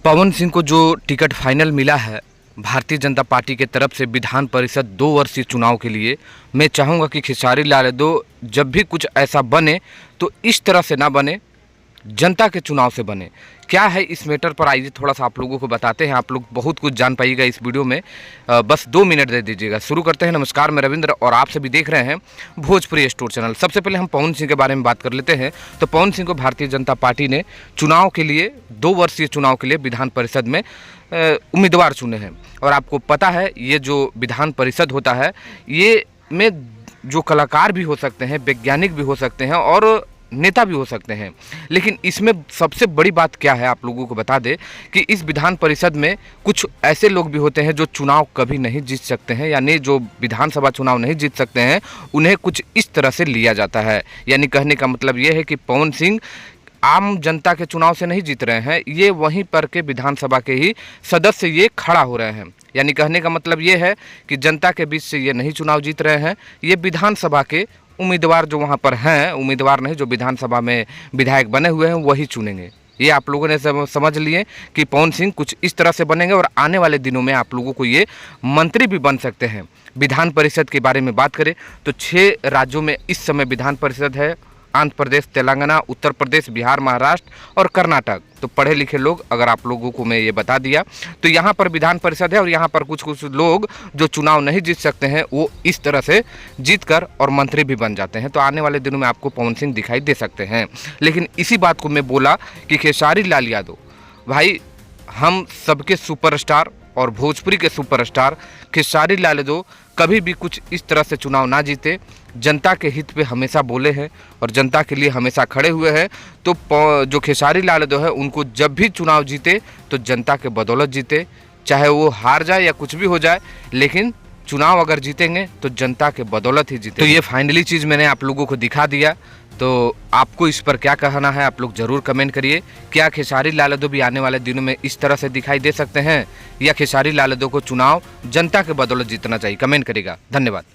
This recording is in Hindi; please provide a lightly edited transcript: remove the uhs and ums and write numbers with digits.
पवन सिंह को जो टिकट फाइनल मिला है भारतीय जनता पार्टी के तरफ से विधान परिषद 2 वर्षीय चुनाव के लिए, मैं चाहूँगा कि खेसारी लाल यादव जब भी कुछ ऐसा बने तो इस तरह से ना बने, जनता के चुनाव से बने। क्या है इस मैटर पर, आइए थोड़ा सा आप लोगों को बताते हैं। आप लोग बहुत कुछ जान पाइएगा इस वीडियो में, बस 2 मिनट दे दीजिएगा। शुरू करते हैं। नमस्कार, मैं रविंद्र और आप सभी देख रहे हैं भोजपुरी स्टोर चैनल। सबसे पहले हम पवन सिंह के बारे में बात कर लेते हैं। तो पवन सिंह को भारतीय जनता पार्टी ने चुनाव के लिए 2 वर्षीय चुनाव के लिए विधान परिषद में उम्मीदवार चुने हैं। और आपको पता है ये जो विधान परिषद होता है, ये में जो कलाकार भी हो सकते हैं, वैज्ञानिक भी हो सकते हैं और नेता भी हो सकते हैं। लेकिन इसमें सबसे बड़ी बात क्या है, आप लोगों को बता दें कि इस विधान परिषद में कुछ ऐसे लोग भी होते हैं जो चुनाव कभी नहीं जीत सकते हैं, यानी जो विधानसभा चुनाव नहीं जीत सकते हैं, उन्हें कुछ इस तरह से लिया जाता है। यानी कहने का मतलब ये है कि पवन सिंह आम जनता के चुनाव से नहीं जीत रहे हैं, ये वहीं पर के विधानसभा के ही सदस्य ये खड़ा हो रहे हैं। यानी कहने का मतलब ये है कि जनता के बीच से ये नहीं चुनाव जीत रहे हैं, ये विधानसभा के उम्मीदवार जो वहाँ पर हैं, उम्मीदवार नहीं, जो विधानसभा में विधायक बने हुए हैं वही चुनेंगे। ये आप लोगों ने समझ लिए कि पवन सिंह कुछ इस तरह से बनेंगे और आने वाले दिनों में आप लोगों को ये मंत्री भी बन सकते हैं। विधान परिषद के बारे में बात करें तो 6 राज्यों में इस समय विधान परिषद है। आंध्र प्रदेश, तेलंगाना, उत्तर प्रदेश, बिहार, महाराष्ट्र और कर्नाटक। तो पढ़े लिखे लोग, अगर आप लोगों को मैं ये बता दिया, तो यहाँ पर विधान परिषद है और यहाँ पर कुछ लोग जो चुनाव नहीं जीत सकते हैं वो इस तरह से जीतकर और मंत्री भी बन जाते हैं। तो आने वाले दिनों में आपको पवन सिंह दिखाई दे सकते हैं। लेकिन इसी बात को मैं बोला कि खेसारी लाल यादव भाई, हम सबके सुपरस्टार और भोजपुरी के सुपरस्टार खेसारी लाल यादव कभी भी कुछ इस तरह से चुनाव ना जीते, जनता के हित पे हमेशा बोले हैं और जनता के लिए हमेशा खड़े हुए हैं। तो जो खेसारी लाल यादव है, उनको जब भी चुनाव जीते तो जनता के बदौलत जीते, चाहे वो हार जाए या कुछ भी हो जाए, लेकिन चुनाव अगर जीतेंगे तो जनता के बदौलत ही जीते। तो ये फाइनली चीज़ मैंने आप लोगों को दिखा दिया। तो आपको इस पर क्या कहना है, आप लोग ज़रूर कमेंट करिए। क्या खेसारी लाल यादव भी आने वाले दिनों में इस तरह से दिखाई दे सकते हैं, या खेसारी लाल यादव को चुनाव जनता के बदौलत जीतना चाहिए? कमेंट करिएगा। धन्यवाद।